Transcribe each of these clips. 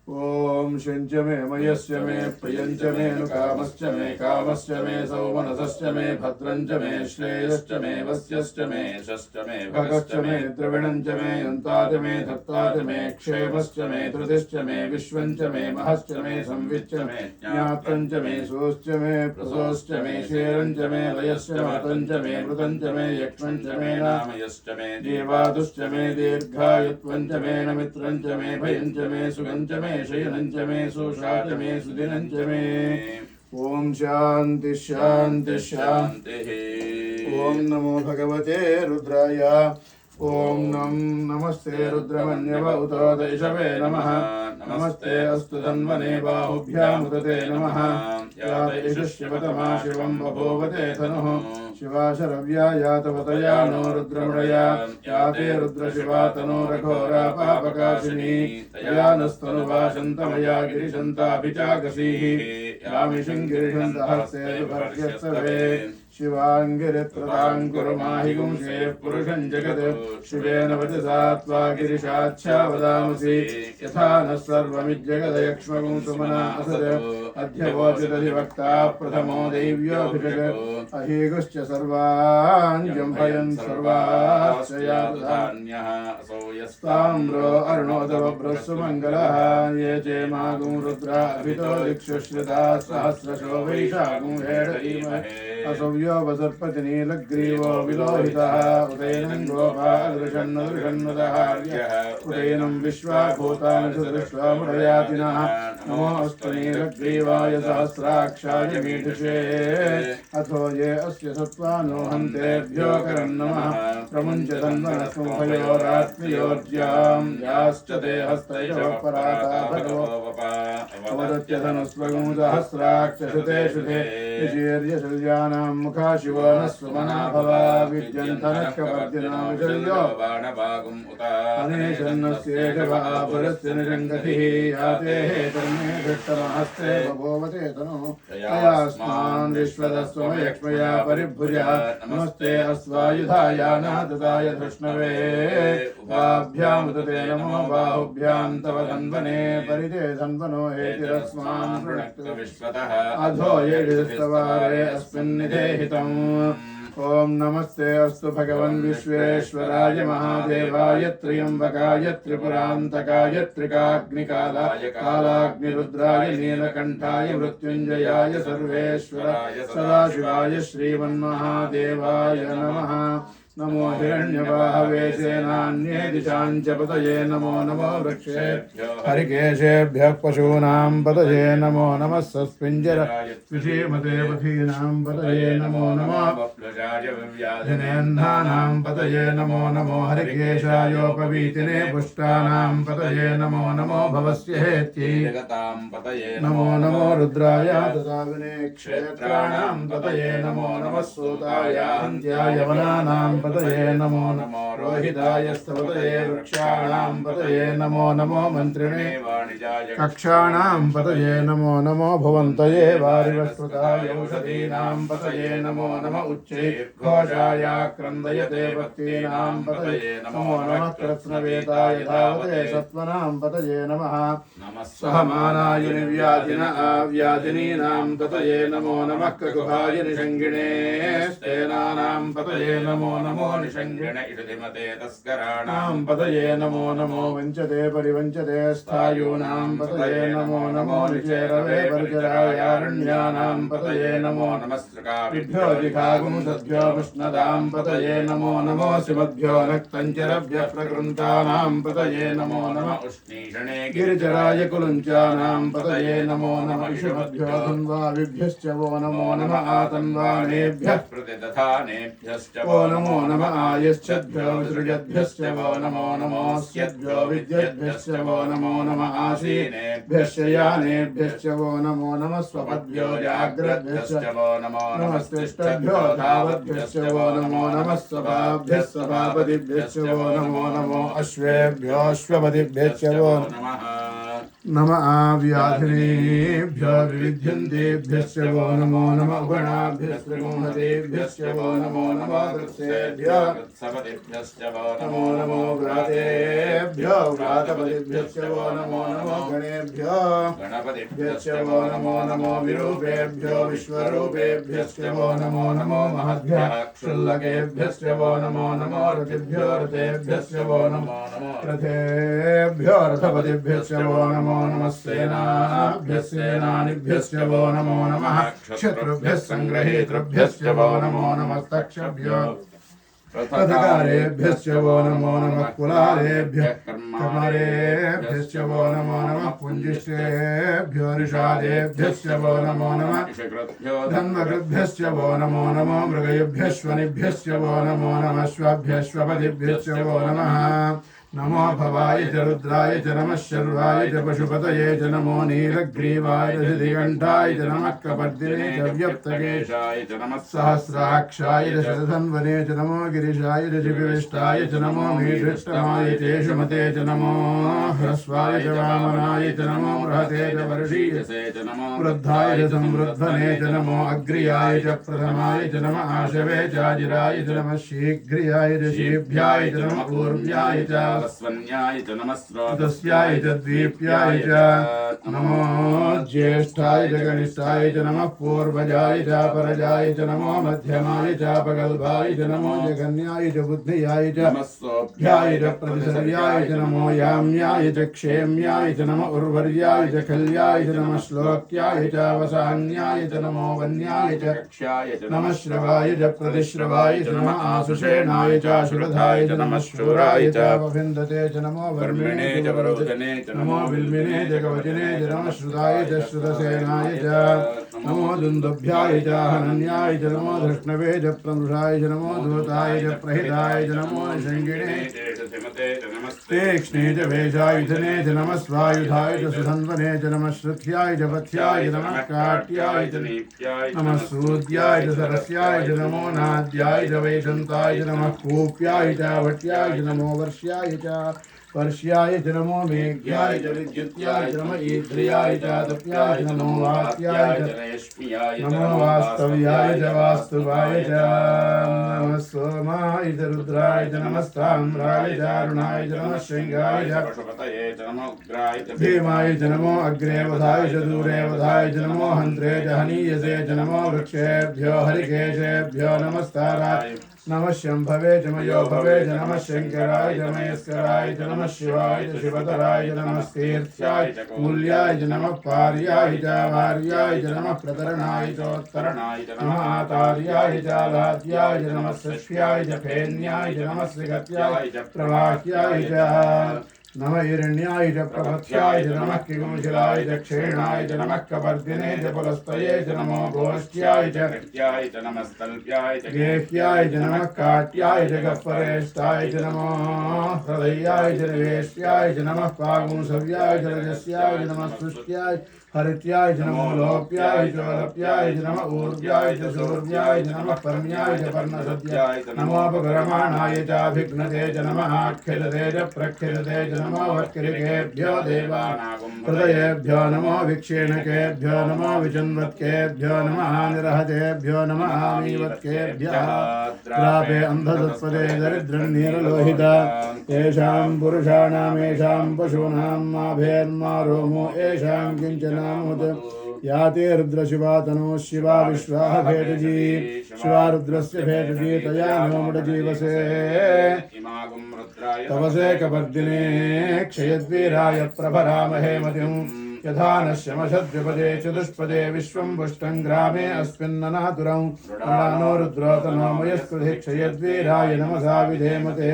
ओम शंच मे मयस्य मे प्रियंच मे नुकामश्च मे कामश्च मे सौमनसश्च मे भद्रंच मे श्रेयश्च मे वस्यश्च मे यशश्च मे भगश्च मे द्रविणंच मे यन्ताच मे धत्ताच मे क्षेमश्च मे धृतिश्च मे विश्वंच मे महश्च मे संविच्च मे ज्ञात्रंच मे सोश्च मे प्रसोश्च मे शेरंच मे लयश्च मतंच मे मृतंच मे यक्ष्मंच मे नामयश्च मे देवादुश्च मे दीर्घायुत्वंच मे नमित्रंच मे भयंच मे सुगंच मे शयनंच मे सुषाच मे सुदिनंच मे ओम शांति शांति शांति ओम नमो भगवते रुद्राय ओम नमस्ते रुद्रमन्यव उतोदयशवे नमः नमस्ते अस्तु तन्वने बाहुभ्यामुदते नमः या शिवतमा शिवं बभूवते तनुः शिवा शरव्या यातवतया नो रुद्रमृडया या ते रुद्रशिवा तनो रघोरा पापकाशिनी तया नस्तनुवा शन्तमया गिरिशन्ताभिचाकसीः यामिषं गिरिशन्तहस्ते विभर्यस्तवे शिवाङ्गिरित्रताङ्कुरुमाहिगुंसे पुरुषं जगत् शिवेन वचसा त्वा गिरिशाच्छा वदामसि यथा नः सर्वमिज्जगदयक्ष्मगुं सुमना असत् अध्यवोचितधिवक्ता प्रथमो दैव्योऽभिषक् अहीगुश्च सर्वाञ्जं भयन् सर्वाश्च यातधान्यः असौ यस्ताम्रो अरुणोदवभ्रस्सु मङ्गलः ये चेमागुं रुद्रा अभितो दिक्षुश्रिताः सहस्रशो वैशाखं हेडीमहे असव्यो वसर्पति नीलग्रीवो विलोहितः उदैनं गोपालदृशन्नदृशन्नुदहार्यः उदैनं विश्वाभूतानि सुदृष्ट्वा मुरयातिनः नमोऽस्तु नीलग्रीवाय सहस्राक्षाय मीढुषे अथो ये अस्य सत्त्वानो हन्तेभ्यो करन्नमः प्रमुञ्च तन्वनस्मुभयोरात्मयोर्ज्यां याश्च ते हस्तयोः पराता भगवोपपा अवदत्य धनुस्वगुं सहस्राक्षशते शुते विशीर्यशल्यानां मुखा शिवो न सुमना भवा विद्यन्तनष्कपर्दिना विशल्यो बाणभागुम् उता अनेशन्नस्येषवः पुरस्य निरङ्गतिः याते हेतर्मे धृष्टमहस्ते बभूवते तनुः तयास्मान् विश्वदस्वमयक्ष्मया परिभुजा नमस्ते अस्वायुधाय नादताय धृष्णवे उभाभ्यामुदते नमो बाहुभ्यां तव धन्वने परिते धन्वनो हेतिरस्मान् प्रणक्तु विश्वतः अधो ये स्तवारे अस्मिन्निधेहितम् ओम नमस्ते अस्तु भगवन् विश्वेश्वराय महादेवाय त्र्यंबकाय त्रिपुरान्तकाय त्रिकाग्निकालाय कालाग्निरुद्राय नीलकण्ठाय मृत्युञ्जयाय सर्वेश्वराय सदाशिवाय श्रीमन्महादेवाय नमः नमो हिरण्यवाहवे सेनान्ये दिशाञ्च पतये नमो नमो वृक्षेभ्यो हरिकेशेभ्यः पशूनां पतये नमो नमः सस्पिञ्जराय विषीमते पथीनां पतये नमो नमः व्याधिनेन्धानां पतये नमो नमो हरिकेशायोपवीतिने पुष्टानां पतये नमो नमो भवस्य हेत्यै जगतां पतये नमो नमो रुद्राय ददाविने क्षेत्राणां पतये नमो नमः सूताय हन्त्याय वनानां पतये नमो नमो रोहिताय स्तपतये वृक्षाणां पतये नमो नमो मन्त्रिणे वाणिजाय कक्षाणां पतये नमो नमो भुवन्तये वारिवस्वताय औषधीनां पतये नमो नमः उच्चैर्घोषाय क्रन्दयते भक्तीनां पतये नमो नमः कृत्स्नवेताय धावते सत्त्वनां पतये नमः नमः सहमानाय निर्व्याधिन आव्याधिनीनां पतये नमो नमः ककुभाय निषङ्गिणे स्तेनानां पतये नमो नमो निषङ्गिण इषधिमते तस्कराणां पतये नमो नमो वञ्चते परिवञ्चते स्थायूनां पतये नमो नमो निचेरवे परिचरायारण्यानां पतये नमो नमस्त्रकाभिभ्यो जिघागुंसद्भ्यो विष्णदां पतये नमो नमो शिवद्भ्यो नक्तञ्चरभ्यः प्रकृन्तानां पतये नमो नमः उष्णीषणे गिरिचराय कुलुञ्चानां पतये नमो नमः इषुमद्भ्यो धन्वाविभ्यश्च वो नमो नमः आतन्वानेभ्यः प्रतिदधानेभ्यश्च वो नमो नमः आयश्चद्भ्यो विसृजद्भ्यश्च वो नमो नमोऽस्यद्भ्यो विद्यद्भ्यश्च वो नमो नमः आसीनेभ्यश्च यानेभ्यश्च वो नमो नमः स्वपद्भ्यो जाग्रद्भ्यश्च वो नमो नमस्तिष्ठद्भ्यो धावद्भ्यश्च वो नमो नमः स्वभाभ्यः स्वभापतिभ्यश्च वो नमो नमो अश्वेभ्यो अश्वपतिभ्यश्च वो नमः नमः आव्याधिनेभ्यो विविध्यन्तेभ्यश्च वो नमो नमः गणाभ्यश्च गुणदेभ्यश्च वो नमो नमः वृत्सेभ्यो वृत्सपतिभ्यश्च वो नमो नमो व्रातेभ्यो व्रातपतिभ्यश्च वो नमो नमो गणेभ्यो गणपतिभ्यश्च वो नमो विरूपेभ्यो विश्वरूपेभ्यश्च वो नमो महद्भ्यः क्षुल्लकेभ्यश्च वो नमो रतिभ्यो रतेभ्यश्च वो नमो रथेभ्यो रथपतिभ्यश्च वो नमो नमः सेनाभ्यः सेनानिभ्यश्च वो नमो नमः क्षत्रुभ्यः सङ्ग्रहेतृभ्यश्च वो नमो नमस्तक्षभ्यो रथकारेभ्यश्च वो नमो नमः कुलालेभ्यः कर्मरेभ्यश्च वो नमो नमः पुञ्जिष्टेभ्यो निषादेभ्यश्च वो नमो नमः धन्वकृभ्यश्च वो नमो मृगयेभ्यश्वनिभ्यश्च वो नमो नमः श्वभ्यश्वपतिभ्यश्च वो नमः नमो भवाय च रुद्राय च नमः शर्वाय च पशुपतये च नमो नीलग्रीवाय च श्रीकण्ठाय च नमः कपर्दिने च व्यक्तकेशाय च नमः सहस्राक्षाय च शतधन्वने च नमो गिरिशाय च शिविष्टाय च नमो मीढृष्टमाय च शुमते च नमो ह्रस्वाय च वामनाय च नमो बृहते च वर्षीयसे च नमो वृद्धाय च संवृद्धने च नमो अग्र्याय च प्रथमाय च नमः आशवे च आजिराय च नमः शीघ्रियाय च शीभ्याय च नमः ऊर्व्याय च स्वन्याय च नमः स्रोतस्याय च द्वीप्याय च नमो ज्येष्ठाय च कनिष्ठाय च नमः पूर्वजाय च परजाय च नमो मध्यमाय च अपगल्भाय च नमो जगन्याय च बुद्धियाय च नमः सोऽभ्याय च प्रतिसर्याय च नमो याम्याय च क्षेम्याय च नमः उर्वर्याय च खल्याय च नमः श्लोक्याय च वसान्याय च नमो वन्याय च कक्ष्याय च नमः श्रवाय च प्रतिश्रवाय च नमः आसुषेणाय च श्रुधाय च नमः शूराय च विन्दते च नमो वर्मिणे च वरोधने च नमो विल्मिने च कवचिने च नमः श्रुताय च श्रुतसेनाय च नमो दुन्दुभ्याय च हनन्याय च नमो धृष्णवे च प्रमृषाय च नमो दूताय च प्रहिताय च नमो शङ्गिणे तीक्ष्णे च वेशायुधने च नमः स्वायुधाय च सुधन्वने च नमः श्रुत्याय च पथ्याय च नमः काट्याय च नमः सूद्याय च सरस्याय च नमो नाद्याय च वैशन्ताय च नमः कूप्याय च वट्याय च नमो वर्ष्याय च वर्ष्याय च नमो मेघ्याय च विद्युत्याय च नमः ईद्रियाय च तप्याय च नमो वात्याय च नमो वास्तव्याय च वास्तुवाय च नमः सोमाय च रुद्राय च नमस्ताम्राय च अरुणाय च नमः शृङ्गाय च पशुपतये च नमो उग्राय च भीमाय च नमो अग्रे वधाय च दूरे वधाय च नमो हन्त्रे च हनीयसे च नमो वृक्षेभ्यो हरिकेशेभ्यो नमस्ताराय नमः शम्भवे च मयो भवे च नमः शङ्कराय च महेश्वराय च नमः शिवाय च शिवतराय च नमः तीर्थ्याय च कूल्याय च नमः पार्याय च वार्याय च नमः प्रतरणाय चोत्तरणाय च नमः आतार्याय च लाद्याय च नमः सष्याय च फेन्याय च नमः श्रीगत्याय च प्रवाह्याय च नमः हिरण्याय च प्रपथ्याय च नमः किगुंशिलाय च क्षेणाय च नमः कपर्दिने च पुलस्तये च नमो गोष्ठ्याय च कृत्याय च नमः स्तल्प्याय च गेह्याय च नमः काट्याय च गह्वरेष्ठाय च नमो हृदयाय च निवेश्याय च नमः पागुंसव्याय च रजस्याय च नमः सुष्ट्याय हरित्याय च नमो लोप्याय च लप्याय च नमः ऊर्व्याय च शूर्व्याय च नमः पर्ण्याय च पर्णसद्याय च नमोपगरमाणाय च अभिघ्नते च नमः आख्यलते च प्रख्यलते च नमो वक्रिकेभ्यो देवानागुं हृदयेभ्यो नमो विक्षीणकेभ्यो नमो विचन्वत्केभ्यो नमः निरहतेभ्यो नमः मीवत्केभ्यः प्रापे अन्धतत्पदे दरिद्रन्नीरलोहिता येषां पुरुषाणामेषां पशूनां माभेर्मा रोमो येषां किञ्चन याते रुद्रशिवा तनो शिवा विश्वाः भेटजी शिवा रुद्रस्य भेटजी तया नोमुडजीवसे तवसे कपर्दिने क्षयद्वीराय प्रभरामहे मतिं यथा नश्यमशद्विपदे चतुष्पदे विश्वं पुष्टं ग्रामे अस्मिन्ननातुरं नो रुद्रोतनो मयस्कृधि क्षयद्वीराय नमसा विधेमते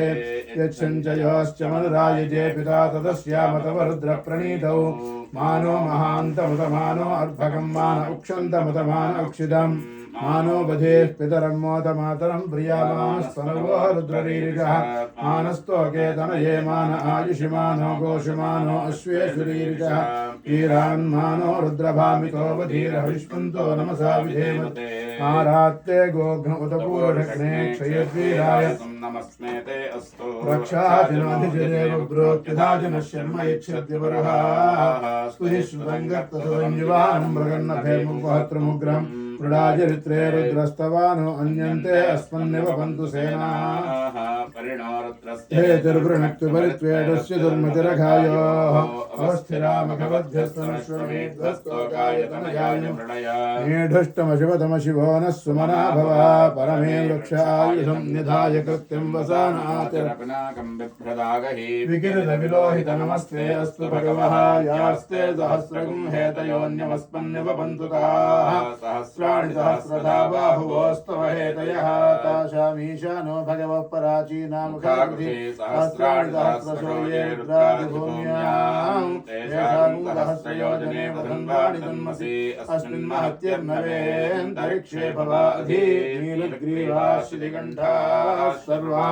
यच्छञ्चयोश्च मनुरायजे पिता तदस्यामतवरुद्रप्रणीतौ मानो महान्तमुतमानो अर्भकं मान उक्षन्तमुतमान उक्षितम् मानो बधेः पितरं मोदमातरं प्रियामास्तनवो रुद्ररीरिषः मानस्तोके तनये मान आयुषिमानो गोषुमानो अश्वेषुरीरिषः वीरान्मानो रुद्रभामितो बधीरहविष्मन्तो नमसा विधेमते आरात्ते गोघ्न उतपूर्णग्ने क्षयद्वीराय नमस्मेते अस्तु रक्षादिनाधिजदेव ब्रोक्यधाजनः शर्म यच्छद्यवरः स्तुहि श्रुतं गर्तसोऽन्युवानं मृगन्नभेमुपहत्रमुग्रम् मृडाचरित्रे रुद्रस्तवानो अन्यन्ते अस्मन्निवपन्तु सेनाः हेतुर्वृणक्तुपरित्वेदस्य दुर्मतिरघायोः मेढुष्टमशिवतमशिवो नः सुमना भव परमे वृक्षायुधं निधाय कृत्यं विकिरतविलोहितनमस्ते अस्तु भगवः यास्ते सहस्रगुं हेतयोऽन्यमस्मन्निवपन्तु ताः सहस्राणि सहस्रधा बाहुवोस्तव हेतयः तासामीशानो भगवः पराचीनामुखी सहस्राणि सहस्रशो ये रुद्रादिभूम्यां तेषां सहस्रयोजने वधन्वाणि तन्मसि अस्मिन् महत्यर्नवेऽन्तरिक्षे भवाधि नीलग्रीवाश्रितिकण्ठाः सर्वा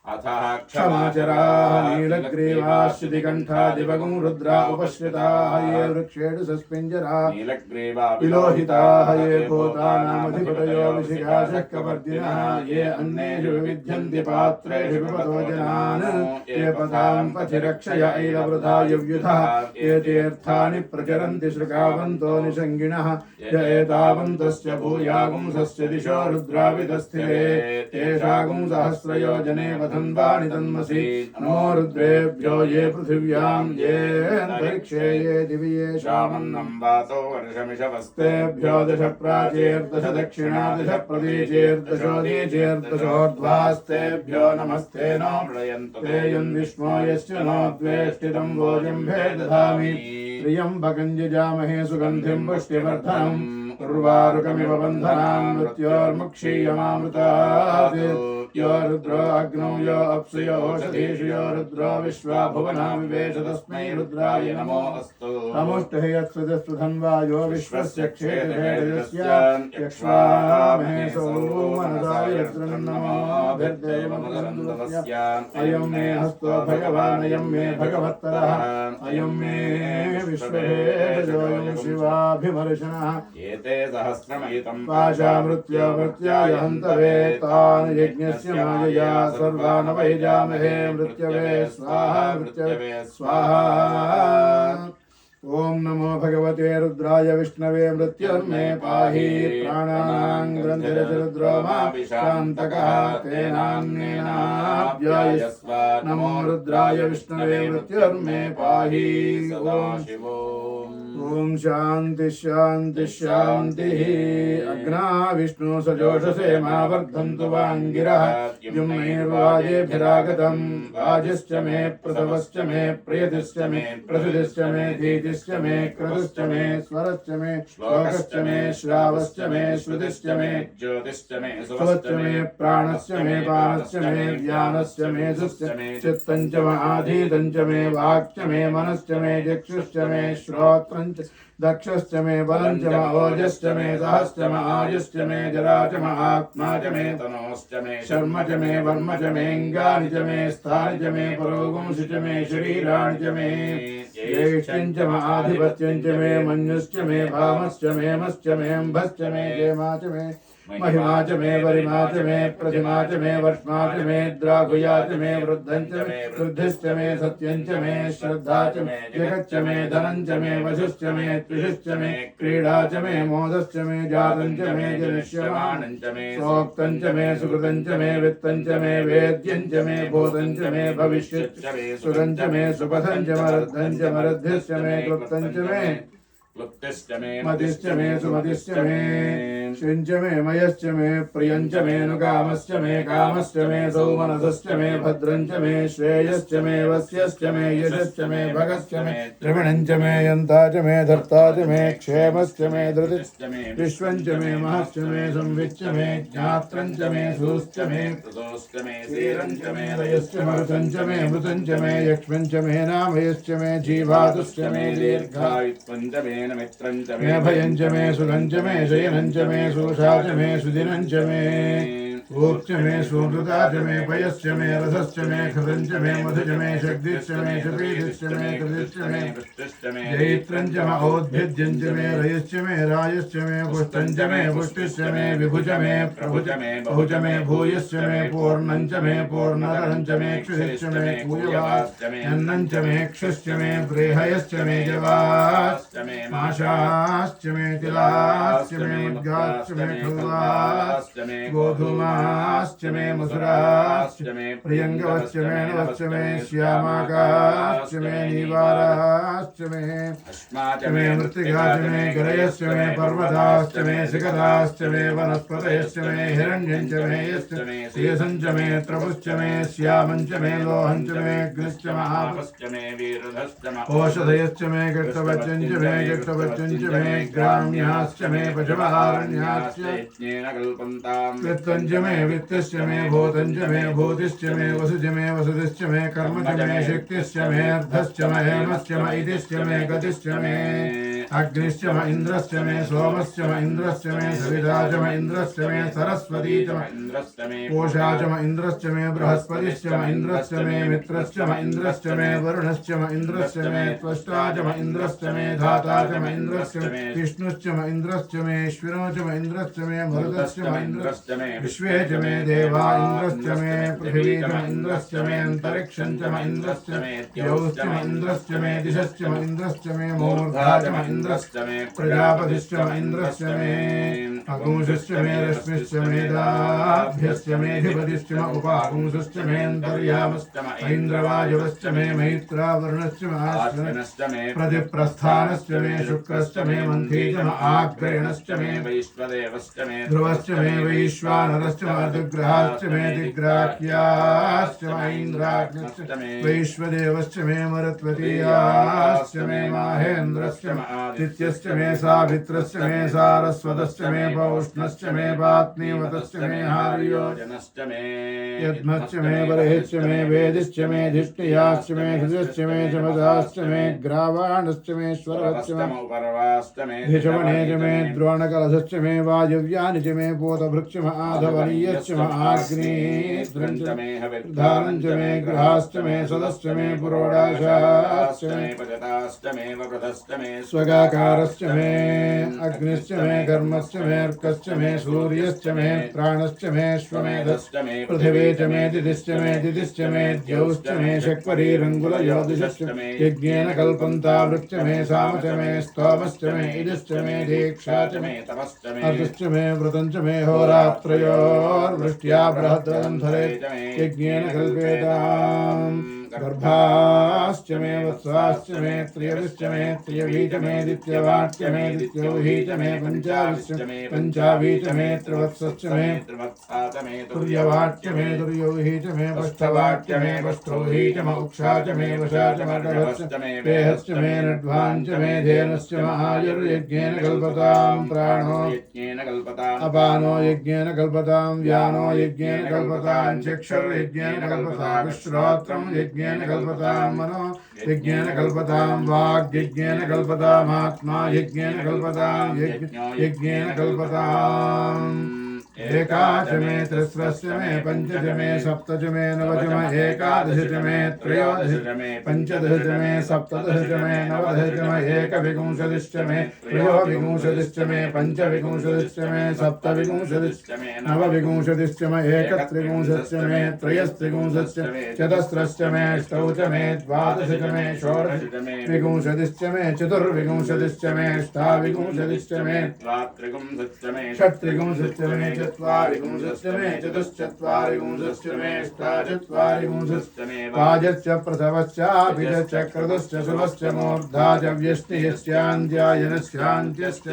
अथः क्षमाचराः नीलग्रीवाश्रितिकण्ठादिवगुं रुद्रा उपश्रिताः ये वृक्षेषु सस्पिञ्जरा नीलग्रीवा विलोहिताः ये भूतानामधिपतयो विशिखाशक्कवर्तिनः ये अन्येषु विविध्यन्ति पात्रेषु पिबतो जनान् ये पदां पथिरक्षय ऐलवृथा युव्युधः ये तीर्थानि प्रचरन्ति श्रुकावन्तो निषङ्गिणः य एतावन्तस्य भूयागुंसस्य दिशो रुद्राविदस्थिरे तेषागुं सहस्रयोजने वधन्वाणि तन्मसि नमो रुद्रेभ्यो ये पृथिव्यां ये अन्तरिक्षे ये दिवि येषामन्नं वातो वर्षमिषवस्तेभ्यो दश प्राचीर्दश दक्षिणा दश प्रतीचीर्दशोदीचीर्दशोर्ध्वास्तेभ्यो नमस्ते नो प्रयन्तु ते यन्विष्णो यस्य नो द्वेष्टितं भोजम्भे दधामि त्र्यम्बकं यजामहे सुगन्धिं पुष्टिवर्धनम् उर्वारुकमिव बन्धनान् मृत्योर्मुक्षीयमामृतात् यो रुद्रो अग्नौ यो अप्सु यो ओषधीषु यो रुद्रो विश्वा भुवना विवेश तस्मै रुद्राय नमो अस्तु नमोष्टे यत्सुधन्वा यो विश्वस्य क्षेत्रभेदस्य यक्ष्वामहे सोमनसाय नमोभिर्देवमन्दस्य अयं मे हस्तो भगवान् अयं मे भगवत्तरः अयं मे विश्वभेदोऽयं शिवाभिमर्शनः एते सहस्रमयुतं पाशा मृत्यो मृत्याय हन्तवे तान् यज्ञस्य मायया सर्वान् वैजामहे मृत्यवे स्वाहा मृत्यवे स्वाहा ओम नमो भगवते रुद्राय विष्णवे मृत्युर्मे पाहि प्राणानां ग्रन्थिररुद्रो माभिशान्तकः तेनान्येनाभ्यायस्व नमो रुद्राय विष्णवे मृत्युर्मे पाहि ओम शांति शांति शांतिः अग्ना विष्णु सजोषसे मा वर्धन्तु वाङ्गिरः युम्नैर्वाजेभिरागतं वाजिश्च मे प्रसवश्च मे प्रियतिश्च मे प्रसिद्धिश्च मे धीतिश्च मे क्रतुश्च मे स्वरश्च मे श्लोकश्च मे श्रावश्च मे श्रुतिश्च मे ज्योतिश्च मे सुवश्च मे प्राणश्च मे पानश्च मे ज्ञानश्च मे सुश्च मे चित्तञ्च आधीतञ्च मे वाक्च मे मनश्च मे चक्षुश्च मे श्रोत्रञ्च दक्षश्च मे बलञ्च म ओजश्च मे सहश्च म आयुश्च मे जरा च म आत्मा च मे तनोश्च मे शर्म च मे वर्म च मेऽङ्गानि च मे स्थानि च मे पुरोगुंसि च मे शरीराणि च मे ज्येष्ठं च म आधिपत्यं च मे मन्युश्च मे भामश्च मे मश्च मे अम्भश्च मे जेमा च मे महिमा च मे वरिमा च मे प्रतिमा च मे वर्ष्मा च मे द्रागुया च मे वृद्धं च मे वृद्धिश्च मे सत्यं च मे श्रद्धा च मे जगच्च मे धनं च मे वशुश्च मे त्रिषुश्च मे क्रीडा च मे मोदश्च मे जातं च मे जनिष्यमाणं च मे सोक्तं च मे सुकृतं च मे वित्तं च मे वेद्यं च मे भूतं च मे भविष्यत् च मे सुरं च मे सुपथं च मरद्धं च मरद्धिश्च मे क्लुप्तं च मे क्लुप्तिश्च मे मतिश्च मे सुमतिश्च मे शिञ्च मे मयश्च मे प्रियञ्च मे नुकामश्च मे कामश्च मे सौमनसश्च मे भद्रं च मे श्रेयश्च मे वस्यश्च मे यशश्च मे भगश्च मे द्रविणं च मे यन्ता च मे धर्ता च मे क्षेमश्च मे धृतिश्च मे विश्वं च मे महश्च मे संविच्च मे ज्ञात्रं च मे सूश्च मे प्रदोश्च मे धीरं च मे रयश्च मरुतं च मे मृतं च मे यक्ष्मं च मे नामयश्च मे जीवातुश्च मे दीर्घायुत्वं च मे मित्रं च मे भयं च मे सुखं च मे शयनं च मे सुषा च मे सुदिनं च मे ऊक्च मे सूनृता च मे पयश्च मे रथश्च मे खृतञ्च मे मधुच मे शक्तिश्च मे शपीदिश्च मे कृतिश्च मे जयित्रञ्च म औद्भिद्यञ्च मे रयश्च मे रायश्च मे पुष्टञ्च मे पुष्टिश्च मे विभुज मे प्रभुज मे बहुज मे भूयश्च मे पूर्णञ्च मे पूर्णतरञ्च मे क्षुधिश्च मे पूयवाश्च मे अन्नञ्च मे क्षुश्च मे प्रेहयश्च मे जवाश्च मे माशाश्च मे तिलाश्च मे मुद्गाश्च मे खल्वाश्च मे गोधूमाश्च मे मसुराश्च मे प्रियङ्गवश्च मे नवश्च मे श्यामाकाश्च मे नीवाराश्च मे अस्माच मे मृत्तिकाच मे गरयश्च मे पर्वताश्च मे सिकताश्च मे वनस्पतयश्च मे हिरण्यञ्च मे यश्च मे शेषञ्च मे त्रपुश्च मे श्यामञ्च मे लोहञ्च मे अग्निश्च महापश्च मे वीरधश्च मे औषधयश्च मे गट्टवच्चञ्च मे जट्टवच्चञ्च मे ग्राम्याश्च मे पशवहारण्याश्च यज्ञेन कल्पन्ताम् वित्तञ्च मे वित्तश्च मे भूतञ्च मे भूतिश्च मे वसुज मे वसुदिश्च मे कर्मच मे शक्तिश्च मे अर्धश्च मे हेमश्च मे इतिश्च मे गतिश्च मे अग्निश्च म इन्द्रश्च मे सोमश्च म इन्द्रश्च मे सविता च म इन्द्रश्च मे सरस्वती च म इन्द्रश्च मे कोशा च म इन्द्रश्च मे बृहस्पतिश्च म इन्द्रश्च मे मित्रश्च म इन्द्रश्च मे वरुणश्च म इन्द्रश्च मे त्वष्टा च म इन्द्रश्च मे धाता च म इन्द्रश्च मे विष्णुश्च म इन्द्रश्च मे ईश्वरो च म इन्द्रश्च मे मरुतश्च म इन्द्रश्च मे विश्वे च मे देवा इन्द्रश्च मे पृथिवी च म इन्द्रश्च मे अन्तरिक्षं च म इन्द्रश्च मे द्यौश्च म इन्द्रश्च मे दिशश्च म इन्द्रश्च मे मूर्धा च म इन्द्रश्च मे प्रजापतिश्च म इन्द्रश्च मे अगुंसश्च मे रश्मिश्च मेधाभ्यश्च मेधिपतिश्च म उपागुंसश्च मेऽन्तर्यामश्च म ऐन्द्रवायुवश्च मे मैत्रावरुणश्च म आश्विनश्च मे प्रतिप्रस्थानश्च मे शुक्रश्च मे मन्थी च म आग्रेणश्च मे वैश्वदेवश्च मे ध्रुवश्च मे वैश्वानरश्च म ऋतुग्रहाश्च मे दिग्राह्याश्च म ऐन्द्राग्निश्च मे वैश्वदेवश्च मे मरुत्वतीयाश्च मे माहेन्द्रश्च म आदित्यश्च मे सावित्रश्च मे सारस्वतश्च मे पौष्णश्च मे पात्नीवतश्च मे हार्योजनश्च मे यद्मश्च मे बर्हिश्च मे वेदिश्च मे धिष्ठियाश्च मे हृदयश्च मे चमदाश्च मे ग्रावाणश्च मे स्वरवश्च मे पर्वाश्च मे धिषवणे च मे द्रोणकलशश्च मे वायव्यानि च मे पोतभृक्ष म आधवनीयश्च म आग्नेयश्च मे हविर्धानञ्च मे गृहाश्च मे सदश्च मे पुरोडाशाश्च मे पजताश्च मे वप्रथश्च मे स्वगाकारश्च मे अग्निश्च मे कर्मश्च मे अर्कश्च मे सूर्यश्च मे प्राणश्च मे श्वमेधश्च मे पृथिवी च मे दिदिश्च मे दिदिश्च मे द्यौश्च मे शक्वरीरङ्गुलयोदिश्च मे यज्ञेन कल्पन्ता वृक्ष मे साम च मे स्तोमश्च मे इदिश्च मे दीक्षा च मे तपश्च मे अतिश्च मे व्रतञ्च मे होरात्रयोर्वृष्ट्या बृहद्रन्धरे यज्ञेन कल्पेताम् गर्भाश्च मे वत्साश्च मे त्रियविश्च मे त्रियवी च मे दित्यवाच्च मे दित्यौही च मे पञ्चाविश्च मे पञ्चावी च मे त्रिवत्सश्च मे त्रिवत्सा च मे तुर्यवाच्च मे तुर्यौही च मे पष्ठवाच्च मे पष्ठौही च म उक्षा च मे वशा च मर्गभश्च मे वेहश्च मे नड्वाञ्च मे धेनुश्च म आयुर्यज्ञेन कल्पताम् प्राणो यज्ञेन कल्पताम् अपानो यज्ञेन कल्पताम् व्यानो यज्ञेन कल्पताम् चक्षुर्यज्ञेन कल्पताम् श्रोत्रम् यज्ञेन कल्पताम् मनो यज्ञेन कल्पताम् वाग्यज्ञेन कल्पतामात्मा यज्ञेन कल्पताम् यज्ञेन कल्पताम् एकाच मे त्रिस्रश्च मे पञ्च च मे सप्त च मे नव च मे एकादश च मे त्रयोदश च मे पञ्चदश च मे सप्तदश च मे नवदश च मे एकविंशतिश्च मे त्रयोविंशतिश्च मे पञ्चविंशतिश्च मे सप्तविंशतिश्च मे नवविंशतिश्च मे एकत्रिंशश्च मे त्रयस्त्रिंशश्च मे चतस्रश्च मे अष्टौ च मे द्वादश च मे षोडश च मे विंशतिश्च मे चतुर्विंशतिश्च मे अष्टाविंशतिश्च मे द्वात्रिंशश्च मे षट्त्रिंशश्च मे चत्वारिंशश्च मे चतुश्चत्वारिंशश्च मे अष्टाचत्वारिंशश्च मे वाजश्च प्रसवश्चापि च क्रतुश्च शुभश्च मूर्धा च व्यष्टिश्चान्द्यायनश्चान्त्यश्च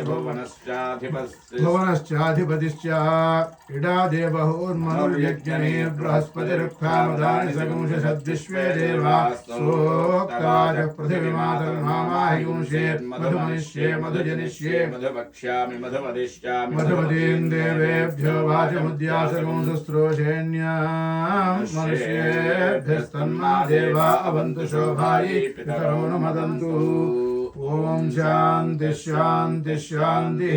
भुवनश्चाधिपतिश्च इडा देवहोर्मनुर्यज्ञने बृहस्पतिरुक्थामदानि सगुंसद्विश्वे देवा सोक्तवाच पृथिवीमातर्मामाहिगुंषे मधुमनिष्ये मधुजनिष्ये मधुवक्ष्यामि मधुवदिष्यामि मधुमतीं देवेभ्यो वाचमुद्यासगुंसस्त्रोषेण्यां मनुष्येभ्यस्तन्मा देवा अवन्तु शोभायै पितरो नु मदन्तु ఓం శాంతి శాంతి శాంతి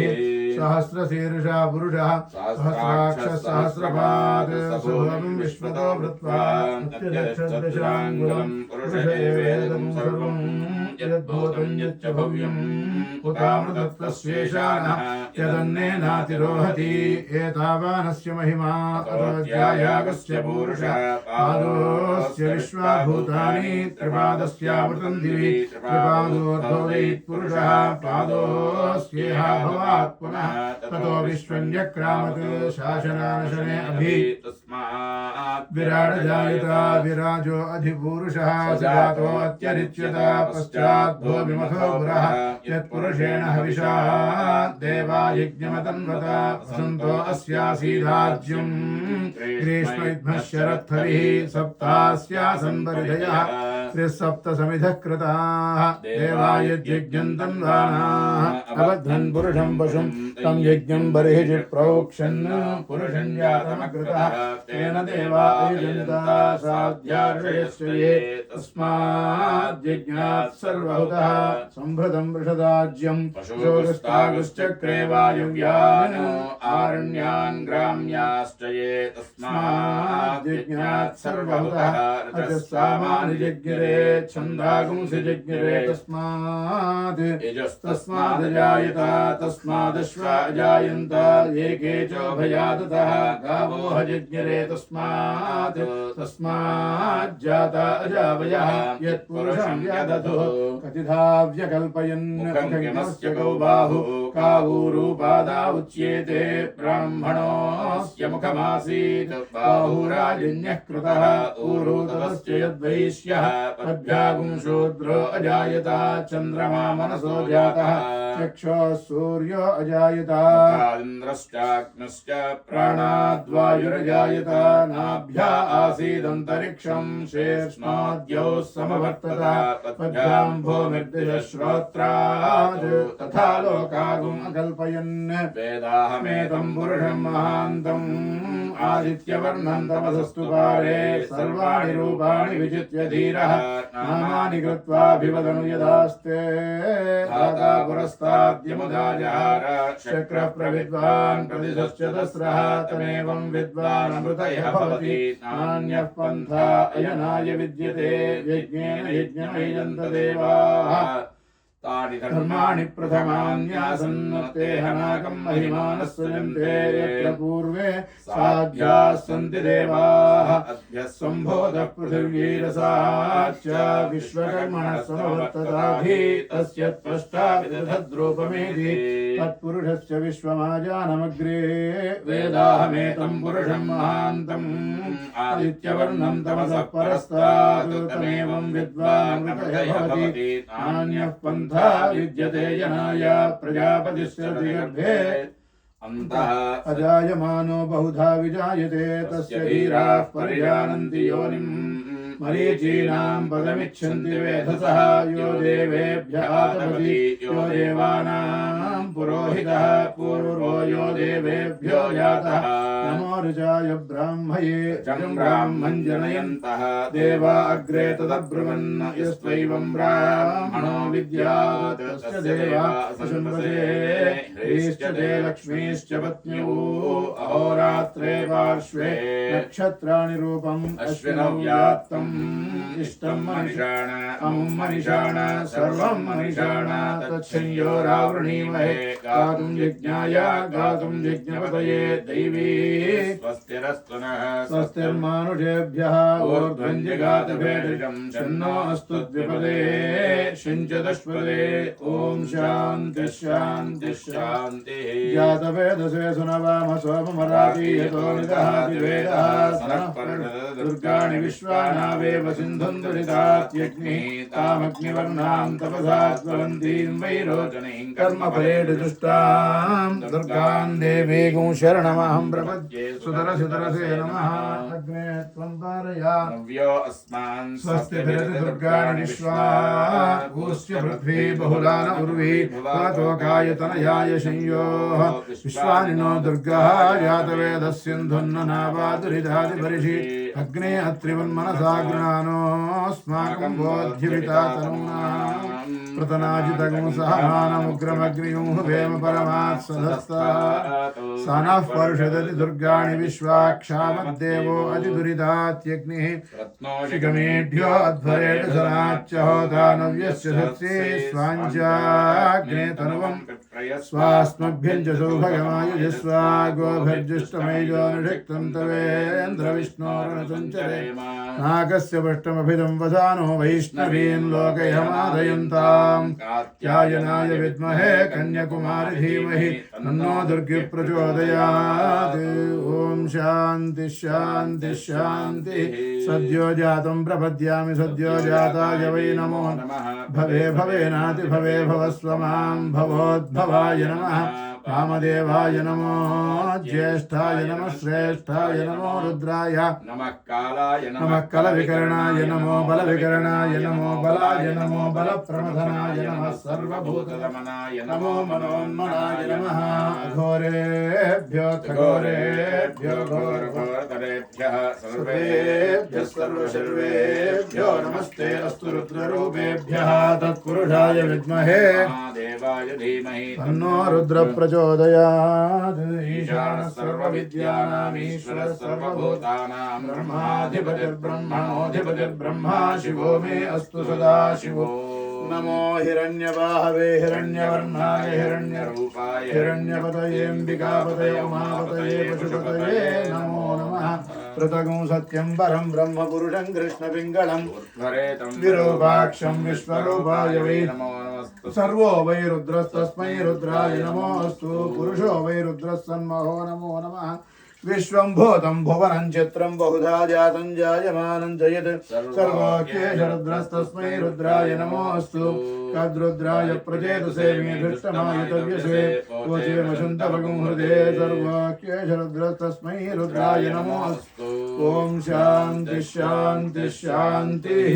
सहस्रशीर्षा पुरुषः सहस्राक्ष सहस्रपाद सोहं विश्वतो भृत्वा दशराङ्गुलं पुरुषेवेदं सर्वं यद्भूतं यच्च भव्यम् उतामृतत्वस्येषाणः यदन्नेनातिरोहति एतावानस्य महिमा ततोऽध्यायागस्य पूरुषः पादोऽस्य विश्वाभूतानि त्रिपादस्यामृतं दिवि त्रिपादोर्धोदयित् पुरुषः पादोऽस्येह भवात् पुनः ततो विश्वन्यक्रामत् शासनानशने अभि तस्मात् विराट जायता विराजो अधिपूरुषः जातो अत्यरिच्यता पश्चात् भो विमथो पुरः यत्पुरुषेण हविषा देवा यज्ञमतन्वता वसन्तो अस्यासीदाज्यम् ग्रीष्मयुग्मः शरत्थविः सप्तास्यासन् परिधयः त्रिसप्तसमिधः कृताः देवा यज्ञं तन्वानाः अबद्धन् पुरुषं पशुं तं यज्ञं बर्हिषि प्रोक्षन् पुरुषं जातमकृतः तेन देवा अयुजन्ता साध्यार्षयश्च ये तस्माद् यज्ञात् सर्वहुतः संभृतं वृषदाज्यं पशुस्तागुश्चक्रे वायुव्यान् आरण्यान् ग्राम्याश्च ये तस्माद् यज्ञात् सर्वहुतः रजस्सामानि जज्ञिरे छन्दागुंसि जज्ञिरे तस्माद् यजस्तस्मादजायत तस्मादश्वा अजायन्त ये केचोभयादतः गावो हजज्ञिरे तस्मात् तस्माज्जाता अजावयः यत्पुरुषं यदधुः कतिधा व्यकल्पयन् मुखं गौ बाहु कावूरूपादा उच्येते ब्राह्मणोऽस्य मुखमासीत् बाहुराजन्यः कृतः ऊरूतस्य यद्वैश्यः पद्भ्यागुं शूद्रो अजायत चन्द्रमा मनसो जातः चक्षुः सूर्यो अजायत इन्द्रश्चाग्नश्च प्राणाद्वायुरजायत नाभ्या आसीदन्तरिक्षं शेषणाद्यौ समवर्तत पद्भ्यां भूमिर्दिशश्रोत्रात् तथा लोकागुम् अकल्पयन् वेदाहमेतं पुरुषं महान्तम् आदित्यवर्णं तमसस्तु पारे सर्वाणि रूपाणि विचित्य धीरः नामानि कृत्वाभिवदनु यदास्ते धाता पुरस्ताद्यमुदाजहार शक्रः प्रविद्वान् प्रतिशश्चतस्रः तमेवं विद्वान् अमृतयः भवति नान्यः पन्था अयनाय विद्यते यज्ञेन यज्ञमयजन्त देवाः तानि धर्माणि प्रथमान्यासन् ते हनाकं महिमानः सृजन्ते यत्र पूर्वे साध्याः सन्ति देवाः अद्य सम्भोधः पृथिव्यैरसाच्च विश्वकर्मणः समवर्तताभिः तस्य त्वष्टा विदधद्रूपमेति तत्पुरुषस्य विश्वमाजानमग्रे वेदाहमेतं पुरुषं महान्तम् आदित्यवर्णं तमसः परस्तात् तमेवं विद्वान् भवति नान्यः पन्था विद्यते जनाय प्रजापतिस्य गर्भे अन्तः अजायमानो बहुधा विजायते तस्य धीराः परिजानन्ति योनिम् मरीचीनां पदमिच्छन्ति वेधसः यो देवेभ्यः आतपति यो देवानां पुरोहितः पूर्वो यो देवेभ्यो जातः नमो ऋचाय ब्राह्मये चं ब्राह्मं जनयन्तः देवा अग्रे तदब्रुवन् यस्त्वैवं ब्राह्मणो विद्यात् तस्य देवा असंवसे ह्रीश्च ते लक्ष्मीश्च पत्न्यौ अहोरात्रे पार्श्वे नक्षत्राणि रूपम् अश्विनौ व्याप्तम् इष्टं मनिषाण अमुं मनिषाण सर्वं मनिषाण तच्छंयोरावृणीमहे गातुं यज्ञाय गातुं यज्ञपतये दैवी स्वस्तिरस्तु नः स्वस्तिर्मानुषेभ्यः ऊर्ध्वं जगातभेषजं शन्नो अस्तु द्विपदे शिञ्चतुष्पदे ॐ शान्तिः शान्तिः शान्तिः जातवेदसे सुनवाम सोममराति यतो निदहाति वेदः सनः दुर्गाणि विश्वानावेव सिन्धुं दुरितात् यज्ञिः तामग्निवर्णां तपसा ज्वलन्तीं वैरोचनीं कर्मफलेषु दुष्टां दुर्गां देवीं शरणमहं प्रपद्ये सुतरसे नमः अग्ने त्वं पारया नव्यो अस्मान् स्वस्तिभिरति दुर्गाणि विश्वा भूस्य पृथ्वी बहुलान उर्वी भवतोकायतनयाय संयोः विश्वानि नो दुर्गः जातवेदः सिन्धुन्न नावा दुरितादिपरिषि अग्ने अत्रिवन्मनसा गृणानोऽस्माकं बोध्यविता तनूनां प्रतनाजितगुं सहमानमुग्रमग्निगुं हुवेम परमात् सधस्तात् सनः पर्षदति दुर्गाणि विश्वाक्षामद्देवो अधिदुरितात्यग्निः शिखमेढ्यो अध्वरेण सनाच्च होतानव्यस्य सत्से स्वाञ्चाग्ने तनुवं स्वास्मभ्यं च सौभगमायुजस्वा गोभिर्जुष्टमैजोऽनुषक्तं तवेन्द्रविष्णोरनुसञ्चरे नागस्य पृष्ठमभिदं वदानो वैष्णवीं लोकयमादयन्ताम् कात्यायनाय विद्महे कन्याकुमारी धीमहि तन्नो दुर्गे प्रचोदयात्। ॐ शान्ति शान्ति शान्ति। सद्यो जातं प्रपद्यामि सद्यो जाताय वै नमो नमः। भवे भवेनाति भवे भवस्व मां भवोद्भवाय नमः। वामदेवाय नमो ज्येष्ठाय नमः श्रेष्ठाय नमो रुद्राय नमः कालाय नमः कलविकरणाय नमो बलविकरणाय नमो बलाय नमो बलप्रमथनाय नमः सर्वभूतदमनाय नमो मनोन्मनाय नमः। घोरेभ्यो घोरेभ्यो घोरघोरतरेभ्यः सर्वेभ्यः सर्वशर्वेभ्यो नमस्ते अस्तु रुद्ररूपेभ्यः। तत्पुरुषाय विद्महे महादेवाय धीमहि तन्नो रुद्र प्रचोदयात्। ईशानः सर्वविद्यानाम् ईश्वरः सर्वभूतानां ब्रह्माधिपतिर्ब्रह्मणोऽधिपतिर्ब्रह्मा शिवो मे अस्तु सदा शिवो। नमो हिरण्यबाहवे हिरण्यवर्णाय हिरण्यरूपाय हिरण्यपतयेऽम्बिकापतये उमापतये पशुपतये नमो नमः। पृथगुं सत्यं परं ब्रह्म पुरुषं कृष्णपिङ्गलं विरूपाक्षं विश्वरूपाय वै नमो नमस्तु। सर्वो वै रुद्रस्तस्मै रुद्राय नमोऽस्तु। पुरुषो वै रुद्रः सन्महो नमो नमः। विश्वं भूतं भुवनं चित्रं बहुधा जातं जायमानं च यत् सर्वोऽख्येष रुद्रस्तस्मै रुद्राय नमोऽस्तु। तद्रुद्राय प्रचेतसे मे धृष्टमायुतव्यसे वोचेमशुन्तभगुं हृदे सर्वोऽख्येष रुद्रस्तस्मै रुद्राय नमोऽस्तु। ॐ शान्ति शान्ति शान्तिः।